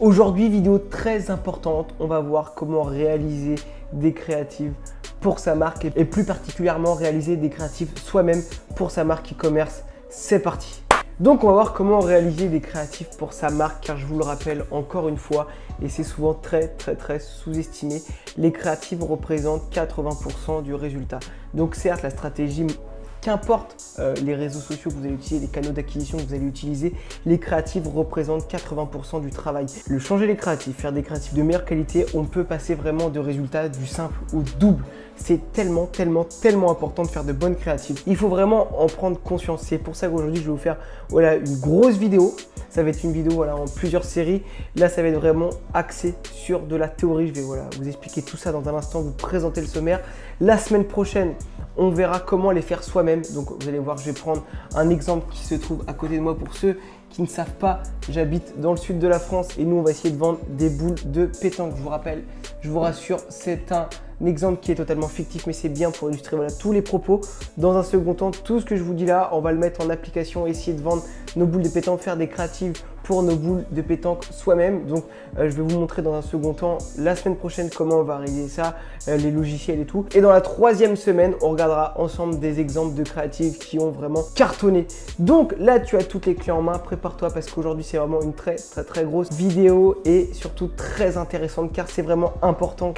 Aujourd'hui, vidéo très importante, on va voir comment réaliser des créatives pour sa marque et plus particulièrement réaliser des créatives soi-même pour sa marque e-commerce. C'est parti! Donc on va voir comment réaliser des créatifs pour sa marque, car je vous le rappelle encore une fois, et c'est souvent très sous-estimé, les créatifs représentent 80% du résultat. Donc certes, la stratégie, qu'importe les réseaux sociaux que vous allez utiliser, les canaux d'acquisition que vous allez utiliser, les créatifs représentent 80% du travail. Le changer les créatifs, faire des créatifs de meilleure qualité, on peut passer vraiment de résultats du simple au double. C'est tellement important de faire de bonnes créatives. Il faut vraiment en prendre conscience. C'est pour ça qu'aujourd'hui, je vais vous faire une grosse vidéo. Ça va être une vidéo en plusieurs séries. Là, ça va être vraiment axé sur de la théorie. Je vais vous expliquer tout ça dans un instant, vous présenter le sommaire. La semaine prochaine, on verra comment les faire soi-même. Donc, vous allez voir, je vais prendre un exemple qui se trouve à côté de moi pour ceux qui ne savent pas. J'habite dans le sud de la France et nous, on va essayer de vendre des boules de pétanque. Je vous rappelle, je vous rassure, c'est un exemple qui est totalement fictif, mais c'est bien pour illustrer tous les propos. Dans un second temps, tout ce que je vous dis là, on va le mettre en application, essayer de vendre nos boules de pétanque, faire des créatives pour nos boules de pétanque soi-même. Donc, je vais vous montrer dans un second temps la semaine prochaine comment on va réaliser ça, les logiciels et tout. Et dans la troisième semaine, on regardera ensemble des exemples de créatives qui ont vraiment cartonné. Donc là, tu as toutes les clés en main. Prépare-toi parce qu'aujourd'hui, c'est vraiment une très grosse vidéo et surtout très intéressante car c'est vraiment important.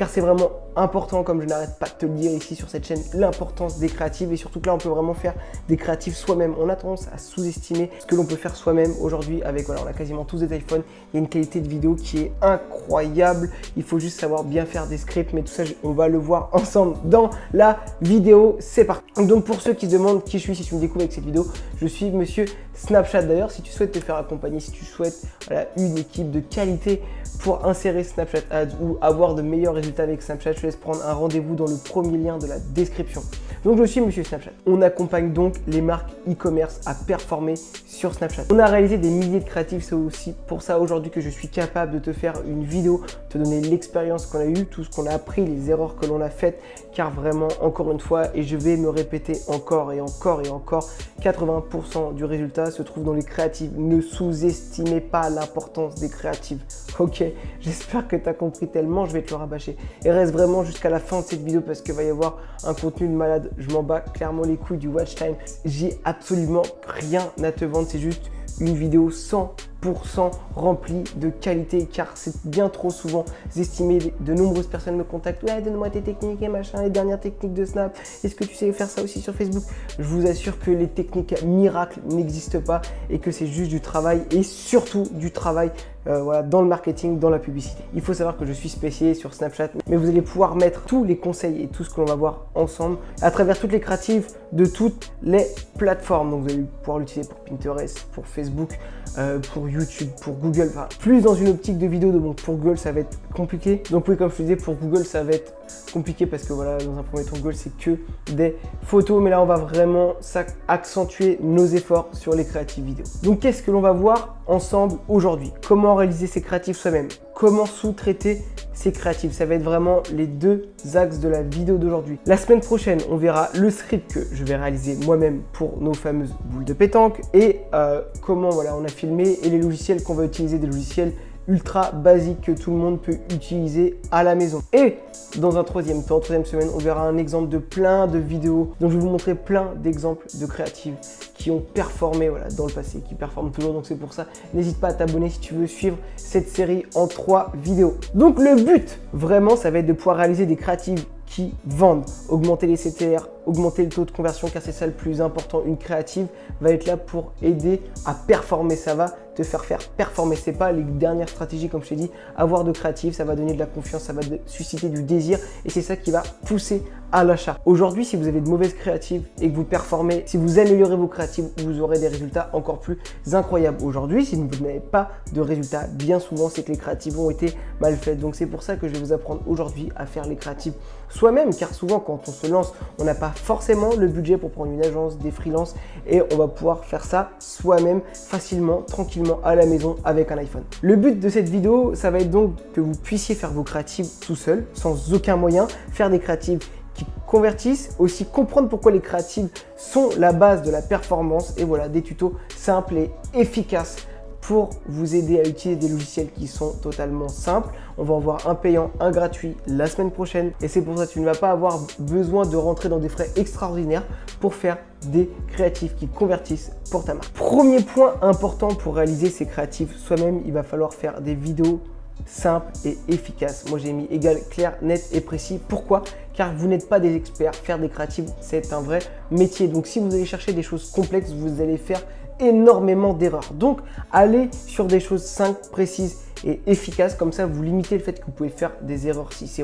Comme je n'arrête pas de te le dire ici sur cette chaîne, l'importance des créatives et surtout que là, on peut vraiment faire des créatives soi-même. On a tendance à sous-estimer ce que l'on peut faire soi-même aujourd'hui avec, on a quasiment tous des iPhones. Il y a une qualité de vidéo qui est incroyable. Il faut juste savoir bien faire des scripts, mais tout ça, on va le voir ensemble dans la vidéo. C'est parti. Donc, pour ceux qui se demandent qui je suis, si tu me découvres avec cette vidéo, je suis Monsieur Snapchat. D'ailleurs, si tu souhaites te faire accompagner, si tu souhaites une équipe de qualité pour insérer Snapchat Ads ou avoir de meilleurs résultats avec Snapchat, je te laisse prendre un rendez-vous dans le premier lien de la description. Donc, je suis Monsieur Snapchat. On accompagne donc les marques e-commerce à performer sur Snapchat. On a réalisé des milliers de créatifs, c'est aussi pour ça aujourd'hui que je suis capable de te faire une vidéo, te donner l'expérience qu'on a eue, tout ce qu'on a appris, les erreurs que l'on a faites, car vraiment, encore une fois, et je vais me répéter encore et encore, 80% du résultat se trouve dans les créatives. Ne sous-estimez pas l'importance des créatives. Ok, j'espère que tu as compris tellement, je vais te le rabâcher. Et reste vraiment jusqu'à la fin de cette vidéo parce qu'il va y avoir un contenu de malade. Je m'en bats clairement les couilles du watch time. J'ai absolument rien à te vendre, c'est juste une vidéo 100% remplie de qualité, car c'est bien trop souvent estimé. De nombreuses personnes me contactent, ouais, donne-moi tes techniques et machin, les dernières techniques de Snap, est-ce que tu sais faire ça aussi sur Facebook? Je vous assure que les techniques miracles n'existent pas et que c'est juste du travail et surtout du travail dans le marketing, dans la publicité. Il faut savoir que je suis spécialisé sur Snapchat, mais vous allez pouvoir mettre tous les conseils et tout ce que l'on va voir ensemble à travers toutes les créatives de toutes les plateformes. Donc vous allez pouvoir l'utiliser pour Pinterest, pour Facebook, pour YouTube, pour Google, enfin, plus dans une optique de vidéo. Donc pour Google, ça va être compliqué. Donc oui, comme je te disais, pour Google, ça va être compliqué parce que dans un premier temps, Google, c'est que des photos. Mais là, on va vraiment accentuer nos efforts sur les créatives vidéo. Donc, qu'est-ce que l'on va voir ensemble aujourd'hui? Comment réaliser ces créatifs soi-même? Comment sous-traiter ces créatifs? Ça va être vraiment les deux axes de la vidéo d'aujourd'hui. La semaine prochaine, on verra le script que je vais réaliser moi-même pour nos fameuses boules de pétanque et comment on a filmé et les logiciels qu'on va utiliser, des logiciels ultra basique que tout le monde peut utiliser à la maison. Et dans un troisième semaine, on verra un exemple de plein de vidéos. Donc je vais vous montrer plein d'exemples de créatives qui ont performé dans le passé, qui performent toujours. Donc c'est pour ça, n'hésite pas à t'abonner si tu veux suivre cette série en 3 vidéos. Donc le but, vraiment, ça va être de pouvoir réaliser des créatives qui vendent, augmenter les CTR, augmenter le taux de conversion, car c'est ça le plus important. Une créative va être là pour aider à performer, ça va te faire performer. C'est pas les dernières stratégies, comme je t'ai dit, avoir de créative, ça va donner de la confiance, ça va susciter du désir et c'est ça qui va pousser à l'achat. Aujourd'hui, si vous avez de mauvaises créatives et que vous performez, si vous améliorez vos créatives, vous aurez des résultats encore plus incroyables. Aujourd'hui, si vous n'avez pas de résultats, bien souvent, c'est que les créatives ont été mal faites. Donc c'est pour ça que je vais vous apprendre aujourd'hui à faire les créatives soi-même, car souvent quand on se lance, on n'a pas forcément le budget pour prendre une agence, des freelances, et on va pouvoir faire ça soi-même, facilement, tranquillement, à la maison avec un iPhone. Le but de cette vidéo, ça va être donc que vous puissiez faire vos créatives tout seul, sans aucun moyen, faire des créatives qui convertissent, aussi comprendre pourquoi les créatives sont la base de la performance, et voilà, des tutos simples et efficaces pour vous aider à utiliser des logiciels qui sont totalement simples. On va en voir un payant, un gratuit la semaine prochaine. Et c'est pour ça que tu ne vas pas avoir besoin de rentrer dans des frais extraordinaires pour faire des créatifs qui convertissent pour ta marque. Premier point important pour réaliser ces créatifs soi-même, il va falloir faire des vidéos simples et efficaces. Moi, j'ai mis égal, clair, net et précis. Pourquoi? Car vous n'êtes pas des experts. Faire des créatifs, c'est un vrai métier. Donc, si vous allez chercher des choses complexes, vous allez faire énormément d'erreurs. Donc, allez sur des choses simples, précises et efficaces. Comme ça, vous limitez le fait que vous pouvez faire des erreurs si c'est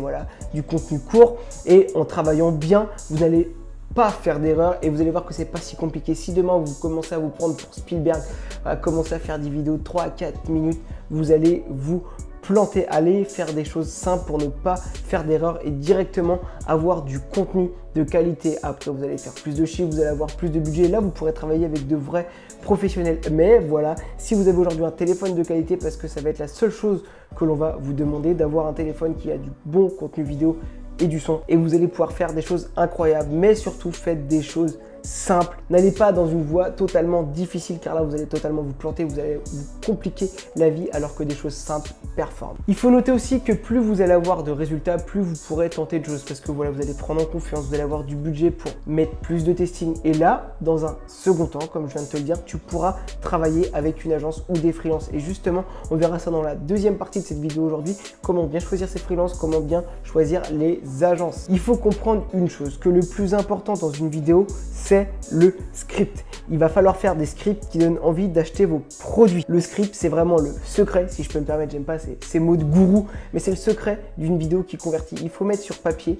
du contenu court. Et en travaillant bien, vous n'allez pas faire d'erreur et vous allez voir que c'est pas si compliqué. Si demain vous commencez à vous prendre pour Spielberg, à commencer à faire des vidéos de 3 à 4 minutes, vous allez vous planter. Allez faire des choses simples pour ne pas faire d'erreur et directement avoir du contenu de qualité. Après, vous allez faire plus de chiffres, vous allez avoir plus de budget. Là, vous pourrez travailler avec de vrais professionnels. Mais voilà, si vous avez aujourd'hui un téléphone de qualité, parce que ça va être la seule chose que l'on va vous demander, d'avoir un téléphone qui a du bon contenu vidéo et du son, et vous allez pouvoir faire des choses incroyables. Mais surtout, faites des choses simples. N'allez pas dans une voie totalement difficile, car là vous allez totalement vous planter, vous allez vous compliquer la vie, alors que des choses simples performent. Il faut noter aussi que plus vous allez avoir de résultats, plus vous pourrez tenter de choses, parce que voilà, vous allez prendre en confiance, vous allez avoir du budget pour mettre plus de testing. Et là, dans un second temps, comme je viens de te le dire, tu pourras travailler avec une agence ou des freelances. Et justement, on verra ça dans la deuxième partie de cette vidéo aujourd'hui, comment bien choisir ses freelances, comment bien choisir les agences. Il faut comprendre une chose, que le plus important dans une vidéo, c'est le script. Il va falloir faire des scripts qui donnent envie d'acheter vos produits. Le script, c'est vraiment le secret, si je peux me permettre, j'aime pas ces mots de gourou, mais c'est le secret d'une vidéo qui convertit. Il faut mettre sur papier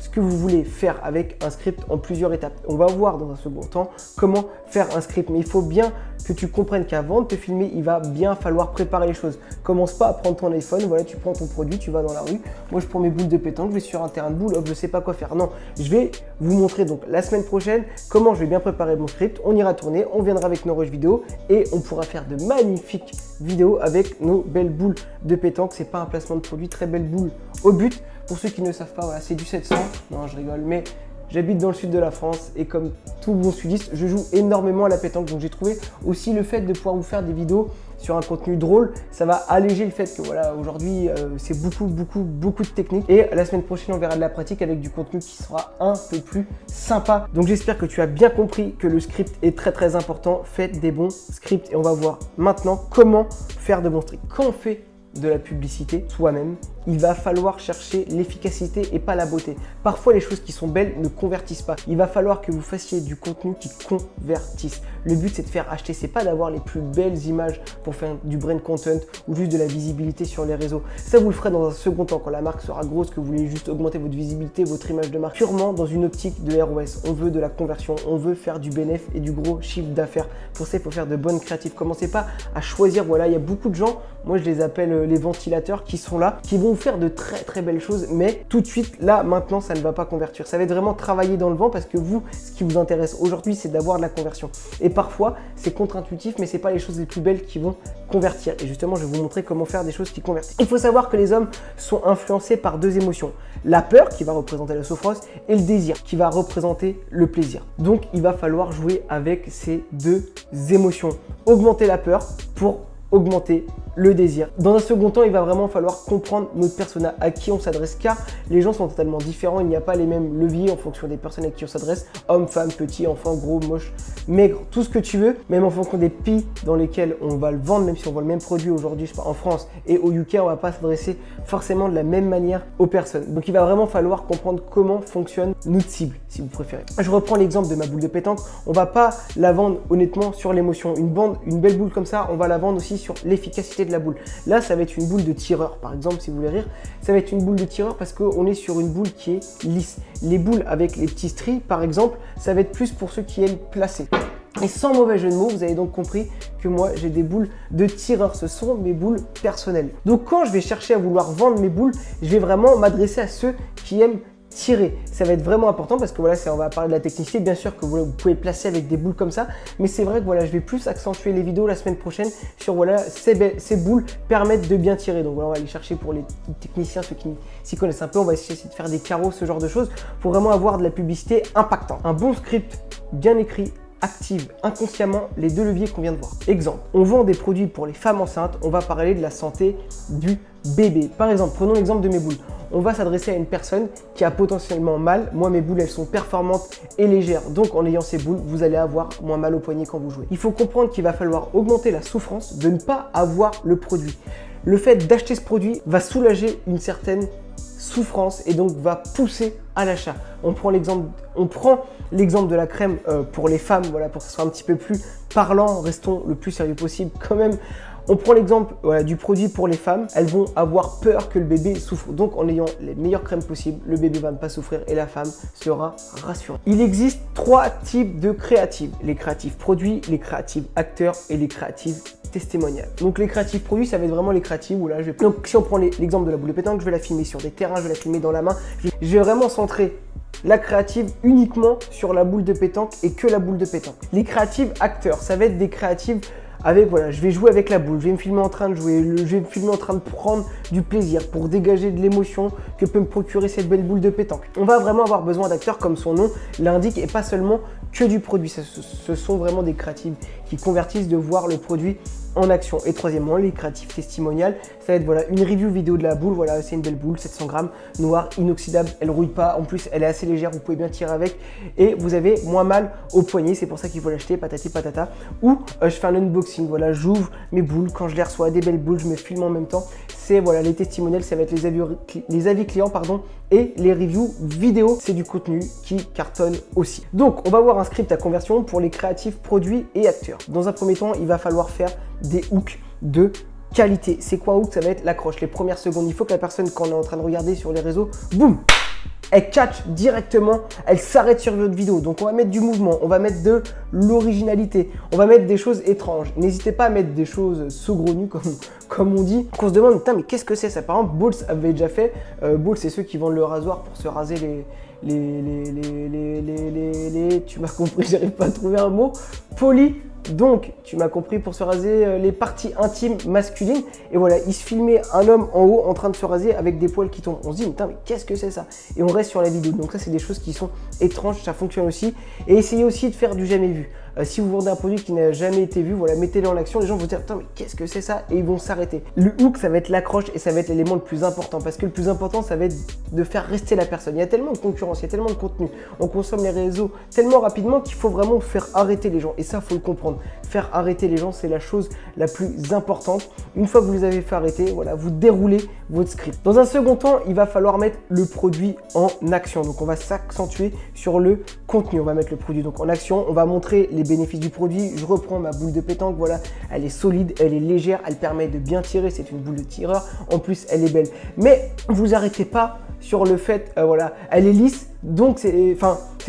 ce que vous voulez faire avec un script en plusieurs étapes. On va voir dans un second temps comment faire un script, mais il faut bien que tu comprennes qu'avant de te filmer, il va bien falloir préparer les choses. Commence pas à prendre ton iPhone, voilà, tu prends ton produit, tu vas dans la rue. Moi, je prends mes boules de pétanque, je vais sur un terrain de boules, hop, je sais pas quoi faire. Non, je vais vous montrer donc la semaine prochaine comment je vais bien préparer mon script. On ira tourner, on viendra avec nos rushs vidéo et on pourra faire de magnifiques vidéos avec nos belles boules de pétanque. C'est pas un placement de produit, très belle boule au but. Pour ceux qui ne savent pas, voilà, c'est du 700. Non, je rigole, mais j'habite dans le sud de la France et comme tout bon sudiste, je joue énormément à la pétanque. Donc j'ai trouvé aussi le fait de pouvoir vous faire des vidéos sur un contenu drôle, ça va alléger le fait que voilà, aujourd'hui c'est beaucoup de techniques. Et la semaine prochaine, on verra de la pratique avec du contenu qui sera un peu plus sympa. Donc j'espère que tu as bien compris que le script est très important. Faites des bons scripts et on va voir maintenant comment faire de bons scripts. Quand on fait de la publicité soi-même, il va falloir chercher l'efficacité et pas la beauté. Parfois, les choses qui sont belles ne convertissent pas. Il va falloir que vous fassiez du contenu qui convertisse. Le but, c'est de faire acheter. C'est pas d'avoir les plus belles images pour faire du brand content ou juste de la visibilité sur les réseaux. Ça, vous le ferez dans un second temps quand la marque sera grosse, que vous voulez juste augmenter votre visibilité, votre image de marque. Purement dans une optique de ROS. On veut de la conversion, on veut faire du bénéfice et du gros chiffre d'affaires. Pour ça, il faut faire de bonnes créatives. Commencez pas à choisir. Voilà, il y a beaucoup de gens, moi je les appelle les ventilateurs, qui sont là, qui vont faire de très belles choses, mais tout de suite, là, maintenant, ça ne va pas convertir. Ça va être vraiment travailler dans le vent parce que vous, ce qui vous intéresse aujourd'hui, c'est d'avoir de la conversion. Et parfois, c'est contre-intuitif, mais c'est pas les choses les plus belles qui vont convertir. Et justement, je vais vous montrer comment faire des choses qui convertissent. Il faut savoir que les hommes sont influencés par deux émotions. La peur, qui va représenter la sophros, et le désir, qui va représenter le plaisir. Donc, il va falloir jouer avec ces deux émotions. Augmenter la peur pour augmenter le désir. Dans un second temps, il va vraiment falloir comprendre notre persona, à qui on s'adresse, car les gens sont totalement différents. Il n'y a pas les mêmes leviers en fonction des personnes à qui on s'adresse. Homme, femme, petit, enfant, gros, moche, maigre, tout ce que tu veux. Même en fonction des pays dans lesquels on va le vendre, même si on vend le même produit aujourd'hui, je sais pas, en France et au UK, on va pas s'adresser forcément de la même manière aux personnes. Donc il va vraiment falloir comprendre comment fonctionne notre cible, si vous préférez. Je reprends l'exemple de ma boule de pétanque. On va pas la vendre honnêtement sur l'émotion. Une belle boule comme ça, on va la vendre aussi sur l'efficacité de la boule. Là, ça va être une boule de tireur, par exemple, si vous voulez rire. Ça va être une boule de tireur parce qu'on est sur une boule qui est lisse. Les boules avec les petits stries, par exemple, ça va être plus pour ceux qui aiment placer. Et sans mauvais jeu de mots, vous avez donc compris que moi, j'ai des boules de tireur. Ce sont mes boules personnelles. Donc, quand je vais chercher à vouloir vendre mes boules, je vais vraiment m'adresser à ceux qui aiment tirer. Ça va être vraiment important parce que voilà, on va parler de la technicité. Bien sûr que vous pouvez placer avec des boules comme ça, mais c'est vrai que voilà, je vais plus accentuer les vidéos la semaine prochaine sur voilà, ces boules permettent de bien tirer. Donc voilà, on va aller chercher pour les techniciens, ceux qui s'y connaissent un peu, on va essayer de faire des carreaux, ce genre de choses, pour vraiment avoir de la publicité impactante. Un bon script bien écrit active inconsciemment les deux leviers qu'on vient de voir. Exemple, on vend des produits pour les femmes enceintes, on va parler de la santé du bébé. Par exemple, prenons l'exemple de mes boules. On va s'adresser à une personne qui a potentiellement mal. Moi, mes boules, elles sont performantes et légères. Donc, en ayant ces boules, vous allez avoir moins mal au poignet quand vous jouez. Il faut comprendre qu'il va falloir augmenter la souffrance de ne pas avoir le produit. Le fait d'acheter ce produit va soulager une certaine souffrance et donc va pousser à l'achat. On prend l'exemple de la crème pour les femmes, voilà, pour que ce soit un petit peu plus parlant, restons le plus sérieux possible quand même. On prend l'exemple du produit pour les femmes, elles vont avoir peur que le bébé souffre. Donc en ayant les meilleures crèmes possibles, le bébé va ne pas souffrir et la femme sera rassurée. Il existe 3 types de créatives. Les créatifs produits, les créatifs acteurs et les créatives testimoniales. Donc les créatifs produits, ça va être vraiment les créatives où là, donc si on prend l'exemple de la boule de pétanque, je vais la filmer sur des terrains, je vais la filmer dans la main. Je vais vraiment centrer la créative uniquement sur la boule de pétanque et que la boule de pétanque. Les créatives acteurs, ça va être des créatives avec, voilà, je vais jouer avec la boule, je vais me filmer en train de jouer, je vais me filmer en train de prendre du plaisir pour dégager de l'émotion que peut me procurer cette belle boule de pétanque. On va vraiment avoir besoin d'acteurs comme son nom l'indique et pas seulement que du produit. Ce sont vraiment des créatives qui convertissent de voir le produit en action. Et troisièmement, les créatifs testimoniales, ça va être voilà, une review vidéo de la boule. Voilà, c'est une belle boule, 700 grammes, noire, inoxydable, elle rouille pas. En plus, elle est assez légère, vous pouvez bien tirer avec et vous avez moins mal au poignet. C'est pour ça qu'il faut l'acheter, patati patata. Ou je fais un unboxing, voilà, j'ouvre mes boules quand je les reçois, des belles boules, je me filme en même temps. C'est voilà, les testimonials, ça va être les avis clients pardon, et les reviews vidéo. C'est du contenu qui cartonne aussi. Donc, on va voir un script à conversion pour les créatifs produits et acteurs. Dans un premier temps, il va falloir faire des hooks de qualité. C'est quoi un hook? Ça va être l'accroche. Les premières secondes, il faut que la personne, quand on est en train de regarder sur les réseaux, boum, elle catch directement, elle s'arrête sur votre vidéo. Donc on va mettre du mouvement, on va mettre de l'originalité, on va mettre des choses étranges. N'hésitez pas à mettre des choses saugrenues comme on dit. Qu'on se demande, putain mais qu'est-ce que c'est ça? Par exemple, Balls avait déjà fait. Balls, c'est ceux qui vendent le rasoir pour se raser tu m'as compris, j'arrive pas à trouver un mot. Donc, tu m'as compris, pour se raser les parties intimes masculines. Et voilà, il se filmait un homme en haut en train de se raser avec des poils qui tombent. On se dit, putain, mais qu'est-ce que c'est ça? Et on reste sur la vidéo. Donc ça, c'est des choses qui sont étranges, ça fonctionne aussi. Et essayez aussi de faire du jamais vu. Si vous vendez un produit qui n'a jamais été vu, voilà, mettez-le en action. Les gens vont dire, putain, mais qu'est-ce que c'est ça? Et ils vont s'arrêter. Le hook, ça va être l'accroche et ça va être l'élément le plus important. Parce que le plus important, ça va être de faire rester la personne. Il y a tellement de concurrence, il y a tellement de contenu. On consomme les réseaux tellement rapidement qu'il faut vraiment faire arrêter les gens. Et ça, il faut le comprendre. Faire arrêter les gens, c'est la chose la plus importante. Une fois que vous les avez fait arrêter, voilà, vous déroulez votre script. Dans un second temps, il va falloir mettre le produit en action. Donc, on va s'accentuer sur le contenu. On va mettre le produit donc en action. On va montrer les bénéfices du produit. Je reprends ma boule de pétanque. Voilà, elle est solide, elle est légère, elle permet de bien tirer. C'est une boule de tireur. En plus, elle est belle. Mais vous arrêtez pas sur le fait, voilà, elle est lisse. Donc, c'est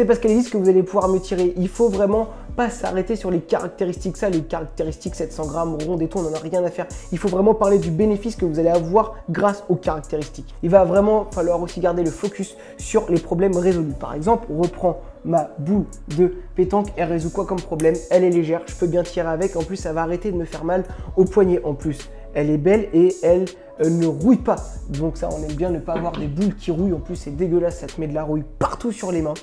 parce qu'elle est lisse que vous allez pouvoir me tirer. Il faut vraiment pas s'arrêter sur les caractéristiques. Ça, les caractéristiques 700 grammes, rondes et tout, on n'en a rien à faire. Il faut vraiment parler du bénéfice que vous allez avoir grâce aux caractéristiques. Il va vraiment falloir aussi garder le focus sur les problèmes résolus. Par exemple, on reprend ma boule de pétanque, elle résout quoi comme problème? Elle est légère, je peux bien tirer avec. En plus, ça va arrêter de me faire mal au poignet. En plus, elle est belle et elle ne rouille pas. Donc ça, on aime bien ne pas avoir des boules qui rouillent. En plus, c'est dégueulasse, ça te met de la rouille partout sur les mains.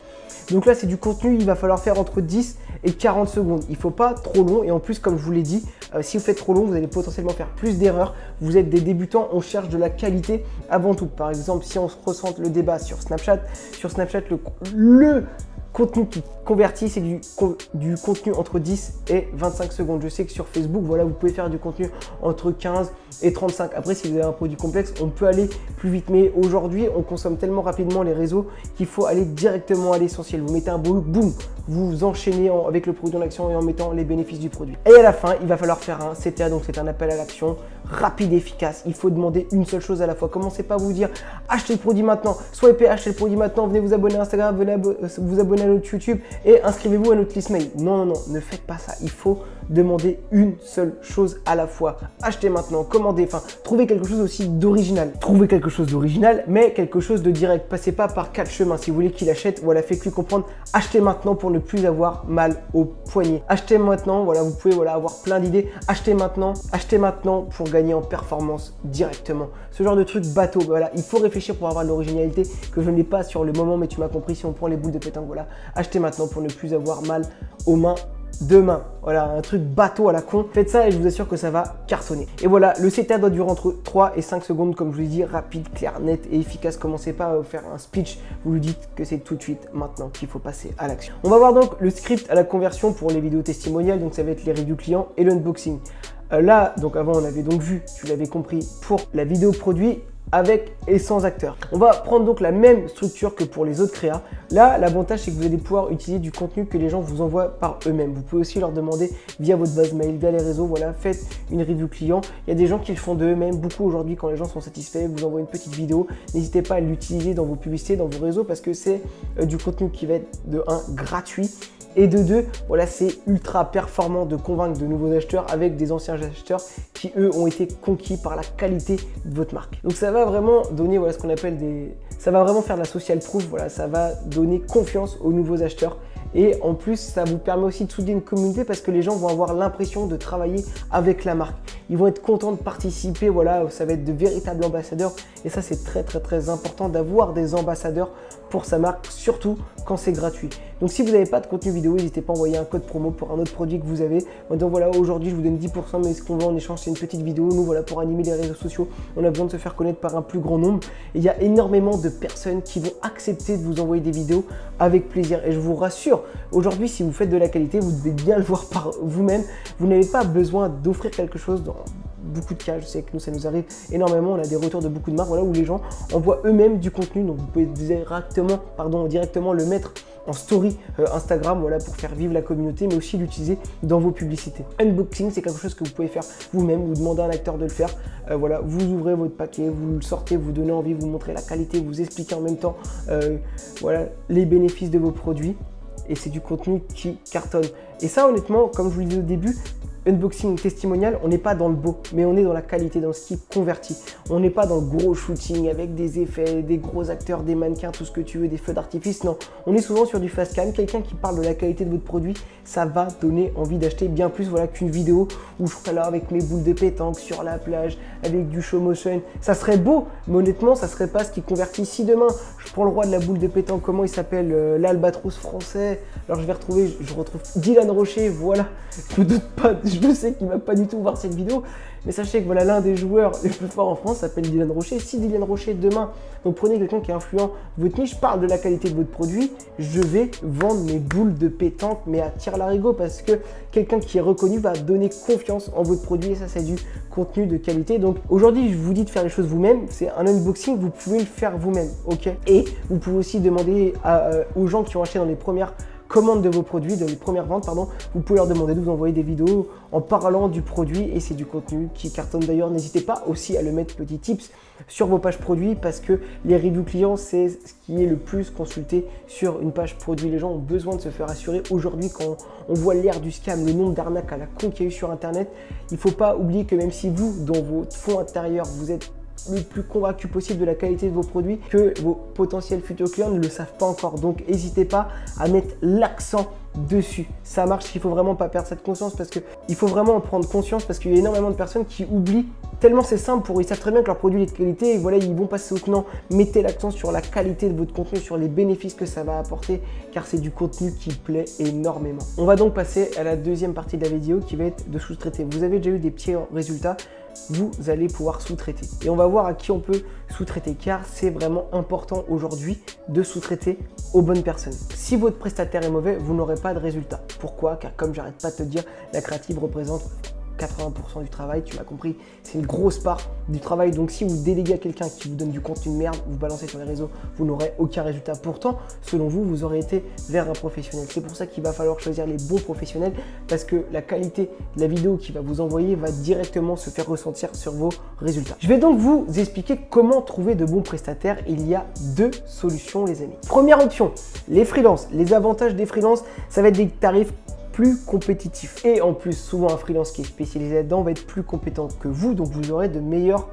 Donc là, c'est du contenu, il va falloir faire entre 10 et 40 secondes. Il ne faut pas trop long. Et en plus, comme je vous l'ai dit, si vous faites trop long, vous allez potentiellement faire plus d'erreurs. Vous êtes des débutants, on cherche de la qualité avant tout. Par exemple, si on se ressente le débat sur Snapchat, le contenu qui convertit, c'est du contenu entre 10 et 25 secondes. Je sais que sur Facebook, voilà, vous pouvez faire du contenu entre 15 et 35. Après, si vous avez un produit complexe, on peut aller plus vite. Mais aujourd'hui, on consomme tellement rapidement les réseaux qu'il faut aller directement à l'essentiel. Vous mettez un beau look, boum, vous enchaînez avec le produit en action et en mettant les bénéfices du produit. Et à la fin, il va falloir faire un CTA, donc c'est un appel à l'action rapide et efficace. Il faut demander une seule chose à la fois. Commencez pas à vous dire achetez le produit maintenant, swipez, achetez le produit maintenant, venez vous abonner à Instagram, venez vous abonner à notre YouTube et inscrivez-vous à notre liste mail. Non, non, non, ne faites pas ça. Il faut demander une seule chose à la fois. Achetez maintenant, commandez, enfin, trouvez quelque chose aussi d'original. Trouvez quelque chose d'original, mais quelque chose de direct. Passez pas par 4 chemins. Si vous voulez qu'il achète, voilà, faites-lui comprendre. Achetez maintenant pour ne plus avoir mal au poignet. Achetez maintenant, voilà, vous pouvez voilà, avoir plein d'idées. Achetez maintenant pour gagner en performance directement. Ce genre de truc bateau, voilà, il faut réfléchir pour avoir de l'originalité que je n'ai pas sur le moment, mais tu m'as compris si on prend les boules de pétanque, voilà. Achetez maintenant pour ne plus avoir mal aux mains demain. Voilà, un truc bateau à la con. Faites ça et je vous assure que ça va cartonner. Et voilà, le setup doit durer entre 3 et 5 secondes, comme je vous l'ai dit, rapide, clair, net et efficace. Commencez pas à faire un speech, vous lui dites que c'est tout de suite, maintenant, qu'il faut passer à l'action. On va voir donc le script à la conversion pour les vidéos testimoniales, donc ça va être les reviews clients et l'unboxing. Là, donc avant, on avait donc vu, tu l'avais compris, pour la vidéo produit, avec et sans acteur. On va prendre donc la même structure que pour les autres créas. Là, l'avantage, c'est que vous allez pouvoir utiliser du contenu que les gens vous envoient par eux-mêmes. Vous pouvez aussi leur demander via votre base mail, via les réseaux, voilà, faites une review client. Il y a des gens qui le font d'eux-mêmes. Beaucoup aujourd'hui, quand les gens sont satisfaits, vous envoient une petite vidéo. N'hésitez pas à l'utiliser dans vos publicités, dans vos réseaux, parce que c'est du contenu qui va être de 1 gratuit. Et de 2, voilà, c'est ultra performant de convaincre de nouveaux acheteurs avec des anciens acheteurs qui, eux, ont été conquis par la qualité de votre marque. Donc ça va vraiment donner, voilà, ce qu'on appelle ça va vraiment faire de la social proof, voilà, ça va donner confiance aux nouveaux acheteurs. Et en plus, ça vous permet aussi de souder une communauté parce que les gens vont avoir l'impression de travailler avec la marque. Ils vont être contents de participer, voilà, ça va être de véritables ambassadeurs. Et ça, c'est très important d'avoir des ambassadeurs pour sa marque, surtout quand c'est gratuit. Donc si vous n'avez pas de contenu vidéo, n'hésitez pas à envoyer un code promo pour un autre produit que vous avez. Donc voilà, aujourd'hui, je vous donne 10%, mais ce qu'on veut en échange, c'est une petite vidéo. Nous, voilà, pour animer les réseaux sociaux, on a besoin de se faire connaître par un plus grand nombre. Et il y a énormément de personnes qui vont accepter de vous envoyer des vidéos avec plaisir. Et je vous rassure, aujourd'hui, si vous faites de la qualité, vous devez bien le voir par vous-même. Vous n'avez pas besoin d'offrir quelque chose dans beaucoup de cas. Je sais que nous, ça nous arrive énormément. On a des retours de beaucoup de marques, voilà, où les gens envoient eux-mêmes du contenu. Donc, vous pouvez directement le mettre en story Instagram, voilà, pour faire vivre la communauté, mais aussi l'utiliser dans vos publicités. Unboxing, c'est quelque chose que vous pouvez faire vous-même, vous demandez à un acteur de le faire. Voilà, vous ouvrez votre paquet, vous le sortez, vous donnez envie, vous montrez la qualité, vous expliquez en même temps voilà, les bénéfices de vos produits. Et c'est du contenu qui cartonne. Et ça, honnêtement, comme je vous le disais au début, unboxing testimonial, on n'est pas dans le beau, mais on est dans la qualité, dans ce qui convertit. On n'est pas dans le gros shooting avec des effets, des gros acteurs, des mannequins, tout ce que tu veux, des feux d'artifice. Non, on est souvent sur du fast cam. Quelqu'un qui parle de la qualité de votre produit, ça va donner envie d'acheter bien plus, voilà, qu'une vidéo où je serai là avec mes boules de pétanque sur la plage, avec du show motion. Ça serait beau, mais honnêtement, ça serait pas ce qui convertit. Si demain, je prends le roi de la boule de pétanque, comment il s'appelle, l'albatros français, alors je retrouve Dylan Rocher, voilà, je me doute pas, je sais qu'il va pas du tout voir cette vidéo, mais sachez que voilà, l'un des joueurs les plus forts en France s'appelle Dylan Rocher. Si Dylan Rocher demain, donc prenez quelqu'un qui est influent de votre niche, parle de la qualité de votre produit, je vais vendre mes boules de pétanque, mais à tire-larigot, parce que quelqu'un qui est reconnu va donner confiance en votre produit, et ça, c'est du contenu de qualité. Donc aujourd'hui, je vous dis de faire les choses vous-même. C'est un unboxing, vous pouvez le faire vous-même, ok? Et vous pouvez aussi demander aux gens qui ont acheté dans les premières commandes de vos produits, de les premières ventes, pardon, vous pouvez leur demander de vous envoyer des vidéos en parlant du produit, et c'est du contenu qui cartonne. D'ailleurs, n'hésitez pas aussi à le mettre, petit tips, sur vos pages produits, parce que les reviews clients, c'est ce qui est le plus consulté sur une page produit. Les gens ont besoin de se faire assurer. Aujourd'hui, quand on voit l'ère du scam, le nombre d'arnaques à la con qu'il y a eu sur Internet, il ne faut pas oublier que même si vous, dans votre fond intérieur, vous êtes le plus convaincu possible de la qualité de vos produits, que vos potentiels futurs clients ne le savent pas encore. Donc n'hésitez pas à mettre l'accent dessus. Ça marche, il faut vraiment pas perdre cette conscience, parce que il faut vraiment en prendre conscience, parce qu'il y a énormément de personnes qui oublient tellement c'est simple pour eux. Ils savent très bien que leur produit est de qualité, et voilà, ils vont passer au tenant. Mettez l'accent sur la qualité de votre contenu, sur les bénéfices que ça va apporter, car c'est du contenu qui plaît énormément. On va donc passer à la deuxième partie de la vidéo, qui va être de sous-traiter. Vous avez déjà eu des petits résultats, vous allez pouvoir sous-traiter. Et on va voir à qui on peut sous-traiter, car c'est vraiment important aujourd'hui de sous-traiter aux bonnes personnes. Si votre prestataire est mauvais, vous n'aurez pas de résultat. Pourquoi? Car comme j'arrête pas de te dire, la créative représente 80% du travail, tu m'as compris, c'est une grosse part du travail. Donc si vous déléguez à quelqu'un qui vous donne du contenu de merde, vous balancez sur les réseaux, vous n'aurez aucun résultat. Pourtant, selon vous, vous aurez été vers un professionnel. C'est pour ça qu'il va falloir choisir les bons professionnels, parce que la qualité de la vidéo qu'il va vous envoyer va directement se faire ressentir sur vos résultats. Je vais donc vous expliquer comment trouver de bons prestataires. Il y a deux solutions, les amis. Première option, les freelances. Les avantages des freelances, ça va être des tarifs plus compétitif, et en plus souvent un freelance qui est spécialisé là-dedans va être plus compétent que vous, donc vous aurez de meilleurs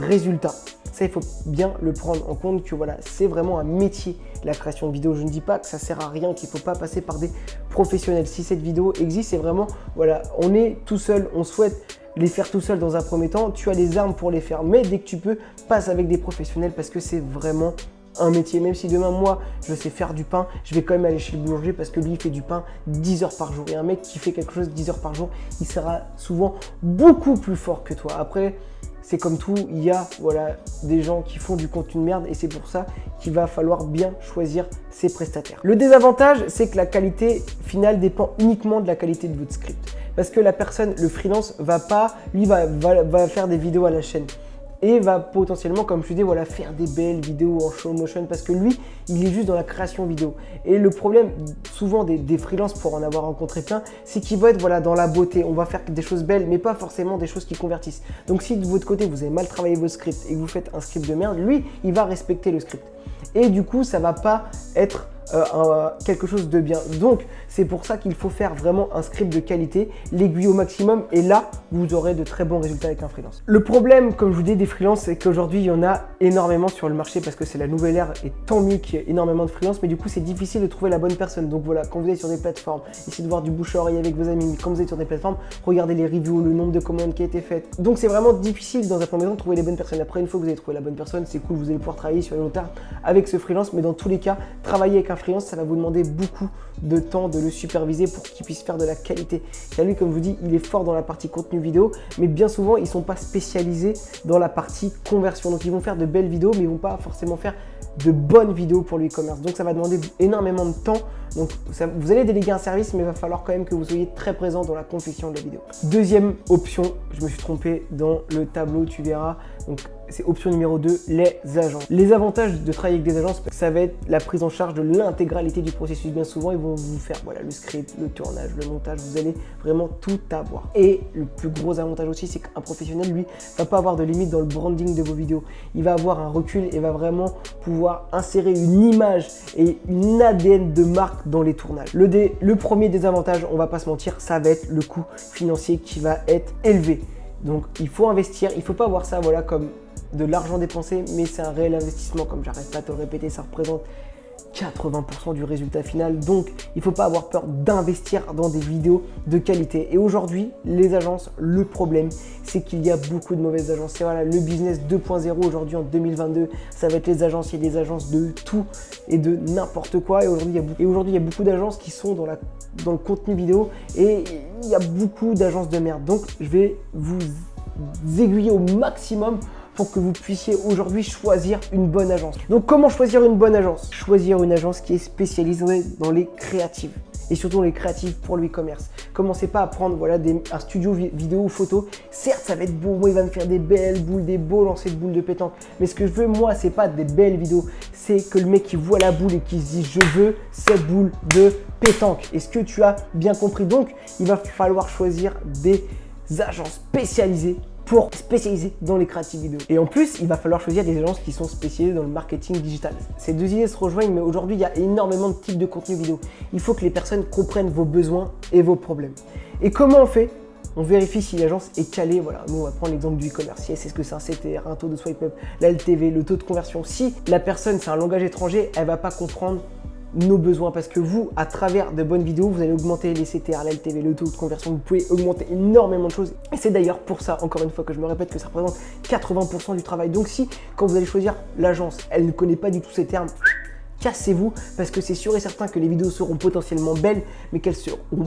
résultats. Ça, il faut bien le prendre en compte, que voilà, c'est vraiment un métier, la création de vidéos. Je ne dis pas que ça sert à rien, qu'il ne faut pas passer par des professionnels. Si cette vidéo existe, c'est vraiment, voilà, on est tout seul, on souhaite les faire tout seul dans un premier temps, tu as les armes pour les faire, mais dès que tu peux, passe avec des professionnels, parce que c'est vraiment un métier. Même si demain, moi, je sais faire du pain, je vais quand même aller chez le boulanger parce que lui, il fait du pain 10 heures par jour. Et un mec qui fait quelque chose 10 heures par jour, il sera souvent beaucoup plus fort que toi. Après, c'est comme tout, il y a des gens qui font du contenu de merde et c'est pour ça qu'il va falloir bien choisir ses prestataires. Le désavantage, c'est que la qualité finale dépend uniquement de la qualité de votre script. Parce que la personne, le freelance, va faire des vidéos à la chaîne. Et va potentiellement, comme je dis, faire des belles vidéos en slow motion parce que lui, il est juste dans la création vidéo. Et le problème, souvent des freelances, pour en avoir rencontré plein, c'est qu'ils vont être dans la beauté. On va faire des choses belles, mais pas forcément des choses qui convertissent. Donc si de votre côté, vous avez mal travaillé vos scripts et que vous faites un script de merde, lui, il va respecter le script. Et du coup, ça va pas être quelque chose de bien. Donc, c'est pour ça qu'il faut faire vraiment un script de qualité, l'aiguille au maximum et là, vous aurez de très bons résultats avec un freelance. Le problème, comme je vous dis, des freelances, c'est qu'aujourd'hui, il y en a énormément sur le marché parce que c'est la nouvelle ère et tant mieux qu'il y ait énormément de freelances, mais du coup, c'est difficile de trouver la bonne personne. Donc voilà, quand vous êtes sur des plateformes, essayez de voir du bouche à oreille avec vos amis, mais quand vous êtes sur des plateformes, regardez les reviews, le nombre de commandes qui a été faites. Donc, c'est vraiment difficile dans un premier temps de trouver les bonnes personnes. Après, une fois que vous avez trouvé la bonne personne, c'est cool, vous allez pouvoir travailler sur le long terme avec ce freelance, mais dans tous les cas, travailler avec un freelance, ça va vous demander beaucoup de temps de le superviser pour qu'il puisse faire de la qualité. Car lui, comme je vous dis, il est fort dans la partie contenu vidéo, mais bien souvent, ils ne sont pas spécialisés dans la partie conversion. Donc, ils vont faire de belles vidéos, mais ils ne vont pas forcément faire de bonnes vidéos pour l'e-commerce. Donc, ça va demander énormément de temps. Donc, vous allez déléguer un service, mais il va falloir quand même que vous soyez très présent dans la confection de la vidéo. Deuxième option, je me suis trompé dans le tableau, tu verras. Donc, c'est option numéro 2, les agences. Les avantages de travailler avec des agences, ça va être la prise en charge de l'intégralité du processus. Bien souvent, ils vont vous faire le script, le tournage, le montage, vous allez vraiment tout avoir. Et le plus gros avantage aussi, c'est qu'un professionnel, lui, va pas avoir de limite dans le branding de vos vidéos. Il va avoir un recul et va vraiment pouvoir insérer une image et une ADN de marque dans les tournages. Le premier désavantage, on va pas se mentir, ça va être le coût financier qui va être élevé. Donc, il faut investir, il faut pas voir ça comme de l'argent dépensé, mais c'est un réel investissement, comme j'arrête pas de te le répéter, ça représente 80% du résultat final. Donc, il ne faut pas avoir peur d'investir dans des vidéos de qualité. Et aujourd'hui, les agences, le problème, c'est qu'il y a beaucoup de mauvaises agences. C'est le business 2.0 aujourd'hui en 2022. Ça va être les agences, il y a des agences de tout et de n'importe quoi. Et aujourd'hui, il y a beaucoup d'agences qui sont dans le contenu vidéo et il y a beaucoup d'agences de merde. Donc, je vais vous aiguiller au maximum pour que vous puissiez aujourd'hui choisir une bonne agence. Donc, comment choisir une bonne agence? Choisir une agence qui est spécialisée dans les créatives et surtout les créatives pour le e-commerce. Commencez pas à prendre un studio vidéo ou photo. Certes, ça va être beau, moi il va me faire des belles boules, des beaux lancers de boules de pétanque. Mais ce que je veux, moi, c'est pas des belles vidéos. C'est que le mec qui voit la boule et qui se dit je veux cette boule de pétanque. Est-ce que tu as bien compris? Donc, il va falloir choisir des agences spécialisées dans les créatives vidéo. Et en plus, il va falloir choisir des agences qui sont spécialisées dans le marketing digital. Ces deux idées se rejoignent, mais aujourd'hui, il y a énormément de types de contenu vidéo. Il faut que les personnes comprennent vos besoins et vos problèmes. Et comment on fait? On vérifie si l'agence est calée. Nous, on va prendre l'exemple du e-commerce. Si c'est ce que c'est un CTR, un taux de swipe up, la LTV, le taux de conversion. Si la personne, c'est un langage étranger, elle ne va pas comprendre nos besoins parce que vous, à travers de bonnes vidéos, vous allez augmenter les CTR, la LTV, le taux de conversion, vous pouvez augmenter énormément de choses et c'est d'ailleurs pour ça, encore une fois que je me répète, que ça représente 80% du travail. Donc si, quand vous allez choisir l'agence, elle ne connaît pas du tout ces termes, cassez-vous parce que c'est sûr et certain que les vidéos seront potentiellement belles mais qu'elles seront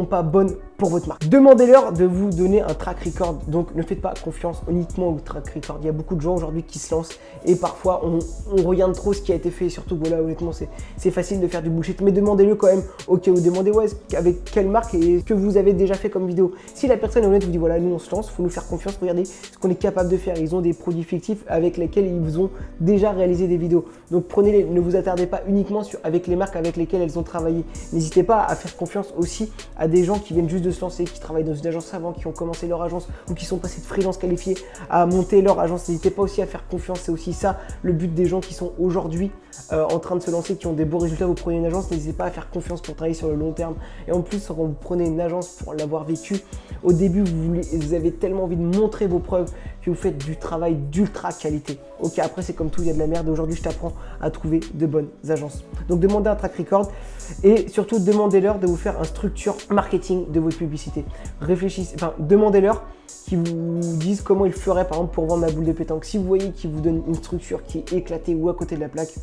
pas bonnes pour votre marque. Demandez-leur de vous donner un track record. Donc ne faites pas confiance uniquement au track record. Il y a beaucoup de gens aujourd'hui qui se lancent et parfois on regarde trop ce qui a été fait et surtout honnêtement c'est facile de faire du bullshit, mais demandez-le quand même au cas où. Demandez avec quelle marque et ce que vous avez déjà fait comme vidéo. Si la personne est honnête vous dit nous on se lance, il faut nous faire confiance, regardez ce qu'on est capable de faire. Ils ont des produits fictifs avec lesquels ils ont déjà réalisé des vidéos. Donc prenez-les, ne vous attardez pas uniquement avec les marques avec lesquelles elles ont travaillé. N'hésitez pas à faire confiance aussi à des gens qui viennent juste de se lancer, qui travaillent dans une agence avant, qui ont commencé leur agence ou qui sont passés de freelance qualifiés à monter leur agence. N'hésitez pas aussi à faire confiance, c'est aussi ça le but des gens qui sont aujourd'hui en train de se lancer, qui ont des beaux résultats. Vous prenez une agence, n'hésitez pas à faire confiance pour travailler sur le long terme. Et en plus, quand vous prenez une agence pour l'avoir vécu, au début, vous avez tellement envie de montrer vos preuves que vous faites du travail d'ultra qualité. Ok, après c'est comme tout, il y a de la merde. Aujourd'hui, je t'apprends à trouver de bonnes agences. Donc demandez un track record et surtout demandez-leur de vous faire un structure marketing de votre publicité. Réfléchissez, enfin demandez-leur qui vous disent comment ils feraient par exemple pour vendre ma boule de pétanque. Si vous voyez qu'ils vous donnent une structure qui est éclatée ou à côté de la plaque,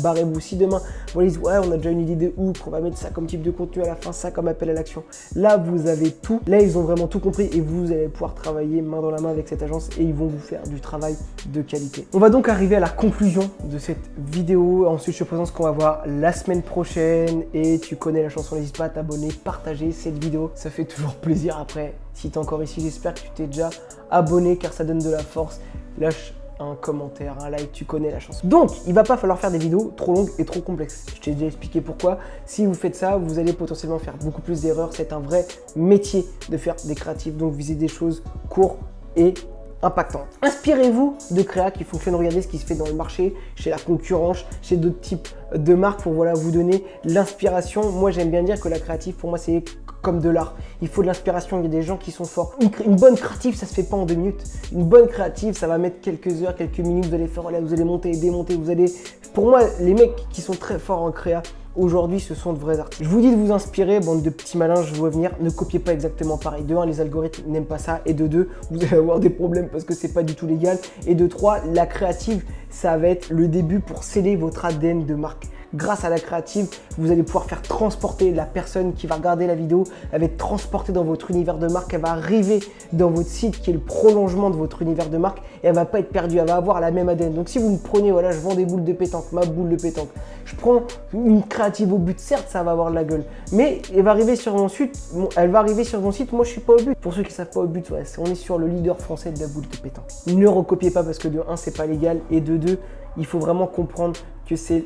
barrez-vous. Si demain, vous disent ouais, on a déjà une idée de ouf, on va mettre ça comme type de contenu à la fin, ça comme appel à l'action. Là, vous avez tout. Là, ils ont vraiment tout compris et vous allez pouvoir travailler main dans la main avec cette agence et ils vont vous faire du travail de qualité. On va donc arriver à la conclusion de cette vidéo. Ensuite, je te présente ce qu'on va voir la semaine prochaine et tu connais la chanson, n'hésite pas à t'abonner, partager cette vidéo. Ça fait toujours plaisir après. Si tu es encore ici, j'espère que tu t'es déjà abonné car ça donne de la force. Lâche un commentaire, un like, tu connais la chanson. Donc, il va pas falloir faire des vidéos trop longues et trop complexes. Je t'ai déjà expliqué pourquoi. Si vous faites ça, vous allez potentiellement faire beaucoup plus d'erreurs. C'est un vrai métier de faire des créatifs. Donc, visez des choses courtes et impactantes. Inspirez-vous de créa qui fonctionnent. Regardez ce qui se fait dans le marché, chez la concurrence, chez d'autres types de marques pour voilà, vous donner l'inspiration. Moi, j'aime bien dire que la créative, pour moi, c'est comme de l'art. Il faut de l'inspiration, il y a des gens qui sont forts. Une bonne créative, ça se fait pas en 2 minutes. Une bonne créative, ça va mettre quelques heures, quelques minutes, vous allez faire, voilà, vous allez monter et démonter, vous allez... Pour moi, les mecs qui sont très forts en créa, aujourd'hui, ce sont de vrais artistes. Je vous dis de vous inspirer, bande de petits malins, je vois venir. Ne copiez pas exactement pareil. De 1, les algorithmes n'aiment pas ça. Et de 2, vous allez avoir des problèmes parce que c'est pas du tout légal. Et de 3, la créative, ça va être le début pour sceller votre ADN de marque. Grâce à la créative, vous allez pouvoir faire transporter la personne qui va regarder la vidéo. Elle va être transportée dans votre univers de marque. Elle va arriver dans votre site qui est le prolongement de votre univers de marque et elle va pas être perdue. Elle va avoir la même ADN. Donc si vous me prenez, voilà, je vends des boules de pétanque, ma boule de pétanque. Je prends une créative au but. Certes, ça va avoir de la gueule, mais elle va arriver sur mon site. Moi, je suis pas au but. Pour ceux qui savent pas au but, ouais, on est sur le leader français de la boule de pétanque. Ne recopiez pas parce que de 1, c'est pas légal et de 2, il faut vraiment comprendre que c'est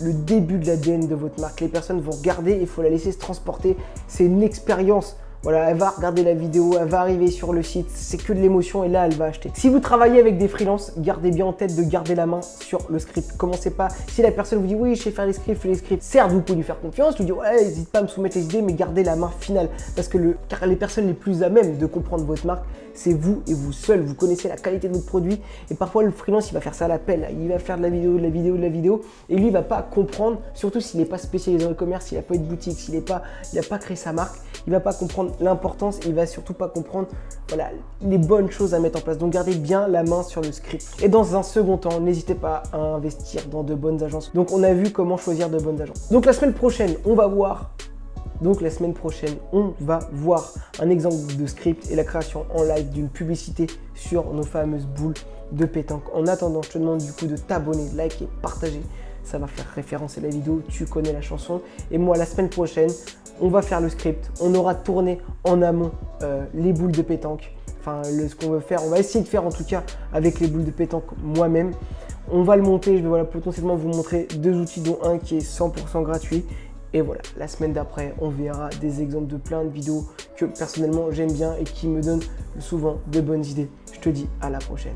le début de l'ADN de votre marque. Les personnes vont regarder, il faut la laisser se transporter. C'est une expérience. Voilà, elle va regarder la vidéo, elle va arriver sur le site, c'est que de l'émotion et là, elle va acheter. Si vous travaillez avec des freelances, gardez bien en tête de garder la main sur le script. Commencez pas, si la personne vous dit oui, je sais faire les scripts, fais les scripts. Certes, vous pouvez lui faire confiance, lui dire ouais, n'hésite pas à me soumettre les idées, mais gardez la main finale. Parce que car les personnes les plus à même de comprendre votre marque, c'est vous et vous seul. Vous connaissez la qualité de votre produit et parfois le freelance, il va faire ça à l'appel. Il va faire de la vidéo, de la vidéo, de la vidéo et lui, il va pas comprendre, surtout s'il n'est pas spécialisé dans le commerce, s'il n'a pas eu de boutique, s'il n'a pas créé sa marque, il va pas comprendre l'importance et il va surtout pas comprendre voilà, les bonnes choses à mettre en place. Donc gardez bien la main sur le script. Et dans un second temps, n'hésitez pas à investir dans de bonnes agences. Donc on a vu comment choisir de bonnes agences. Donc la semaine prochaine, on va voir un exemple de script et la création en live d'une publicité sur nos fameuses boules de pétanque. En attendant, je te demande du coup de t'abonner, de liker, partager. Ça va faire référencer la vidéo, tu connais la chanson. Et moi, la semaine prochaine, on va faire le script. On aura tourné en amont les boules de pétanque. Enfin, ce qu'on veut faire, on va essayer de faire en tout cas avec les boules de pétanque moi-même. On va le monter, je vais voilà, potentiellement vous montrer 2 outils dont un qui est 100% gratuit. Et voilà, la semaine d'après, on verra des exemples de plein de vidéos que personnellement j'aime bien et qui me donnent souvent de bonnes idées. Je te dis à la prochaine.